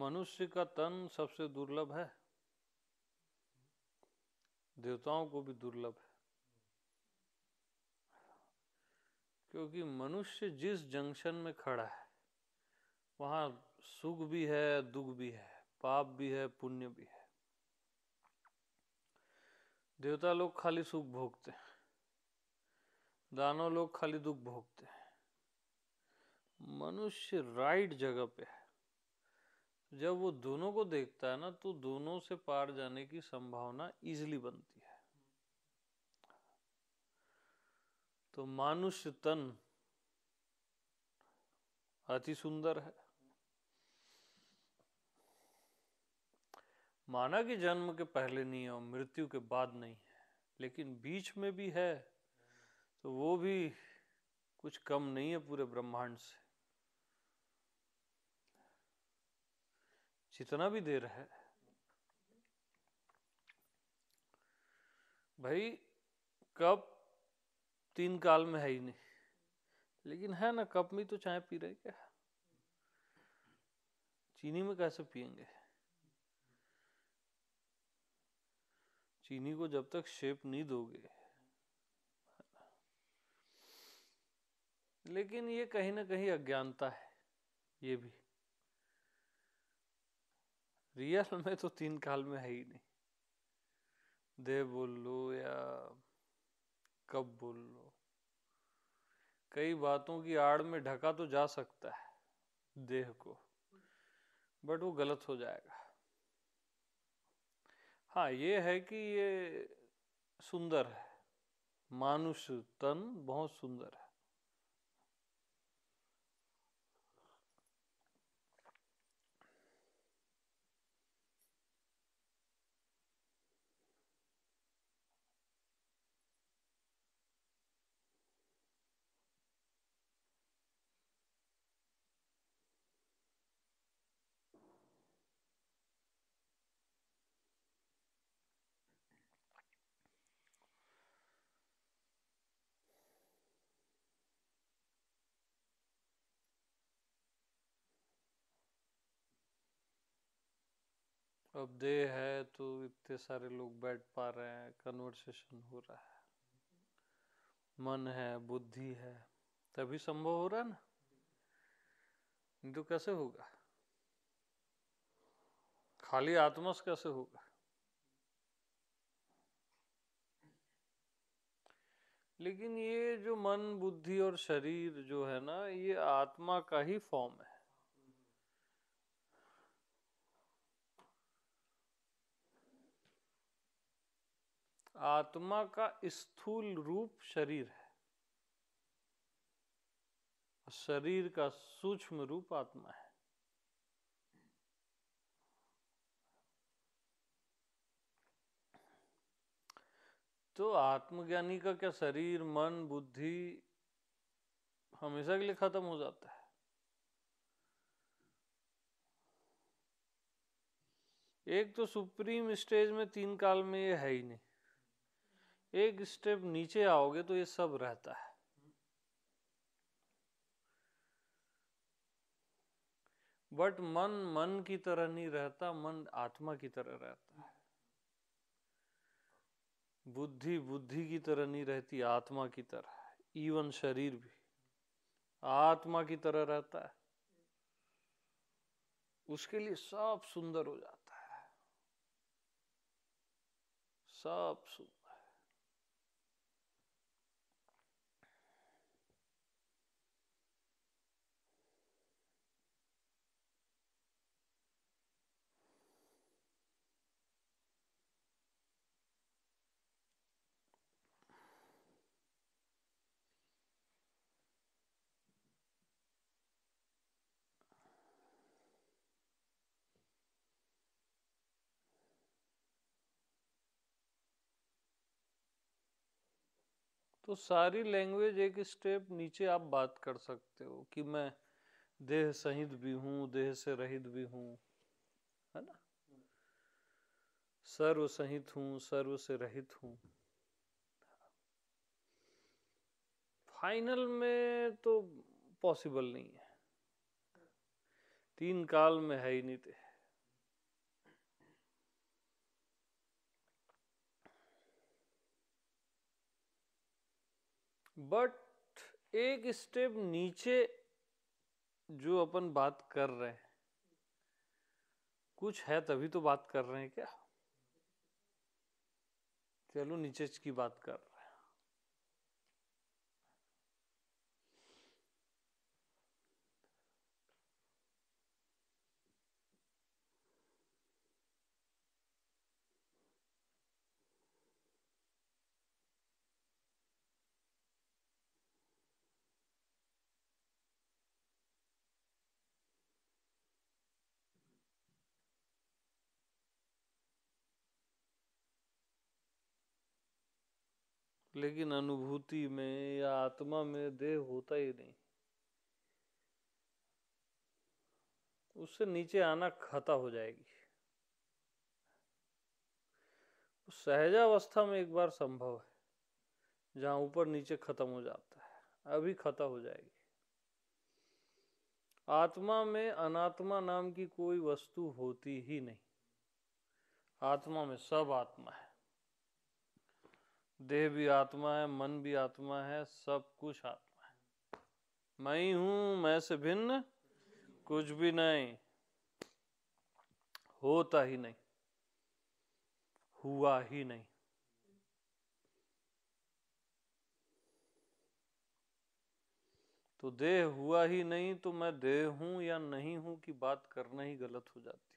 मनुष्य का तन सबसे दुर्लभ है, देवताओं को भी दुर्लभ है, क्योंकि मनुष्य जिस जंक्शन में खड़ा है वहां सुख भी है, दुख भी है, पाप भी है, पुण्य भी है। देवता लोग खाली सुख भोगते हैं, दानव लोग खाली दुख भोगते हैं। मनुष्य राइट जगह पे है। जब वो दोनों को देखता है ना, तो दोनों से पार जाने की संभावना इजीली बनती है। तो मानुष्य तन अति सुंदर है। माना कि जन्म के पहले नहीं है और मृत्यु के बाद नहीं है, लेकिन बीच में भी है, तो वो भी कुछ कम नहीं है पूरे ब्रह्मांड से। जितना भी देर है भाई, कप 3 काल में है ही नहीं, लेकिन है ना, कप में तो चाय पी रहे क्या? चीनी में कैसे पियेंगे? चीनी को जब तक शेप नहीं दोगे। लेकिन ये कहीं ना कहीं अज्ञानता है, ये भी। रियल में तो 3 काल में है ही नहीं। देह बोल लो या कब बोल लो, कई बातों की आड़ में ढका तो जा सकता है देह को, बट वो गलत हो जाएगा। हाँ, ये है कि ये सुंदर है, मानुष तन बहुत सुंदर है। अब देह है तो इतने सारे लोग बैठ पा रहे हैं, कन्वर्सेशन हो रहा है। मन है, बुद्धि है, तभी संभव हो रहा है ना, नहीं तो कैसे होगा? खाली आत्मा से कैसे होगा? लेकिन ये जो मन, बुद्धि और शरीर जो है ना, ये आत्मा का ही फॉर्म है। आत्मा का स्थूल रूप शरीर है, शरीर का सूक्ष्म रूप आत्मा है। तो आत्मज्ञानी का क्या शरीर, मन, बुद्धि हमेशा के लिए खत्म हो जाता है? एक तो सुप्रीम स्टेज में 3 काल में ये है ही नहीं, एक स्टेप नीचे आओगे तो ये सब रहता है। बट मन मन की तरह नहीं रहता, मन आत्मा की तरह रहता है। बुद्धि बुद्धि की तरह नहीं रहती, आत्मा की तरह। इवन शरीर भी आत्मा की तरह रहता है। उसके लिए सब सुंदर हो जाता है, सब सुंदर। तो सारी लैंग्वेज एक स्टेप नीचे आप बात कर सकते हो कि मैं देह सहित भी हूं, देह से रहित भी हूं, है ना। सर्व सहित हूं, सर्व से रहित हूं। फाइनल में तो पॉसिबल नहीं है, 3 काल में है ही नहीं थे। बट एक स्टेप नीचे जो अपन बात कर रहे हैं, कुछ है तभी तो बात कर रहे हैं क्या? चलो नीचे की बात कर रहे हैं। लेकिन अनुभूति में या आत्मा में देह होता ही नहीं, उससे नीचे आना खता हो जाएगी। सहजावस्था में एक बार संभव है, जहां ऊपर नीचे खत्म हो जाता है, अभी खता हो जाएगी। आत्मा में अनात्मा नाम की कोई वस्तु होती ही नहीं। आत्मा में सब आत्मा है, देह भी आत्मा है, मन भी आत्मा है, सब कुछ आत्मा है। मैं ही हूं, मैं से भिन्न कुछ भी नहीं, होता ही नहीं, हुआ ही नहीं। तो देह हुआ ही नहीं, तो मैं देह हूं या नहीं हूं की बात करना ही गलत हो जाती।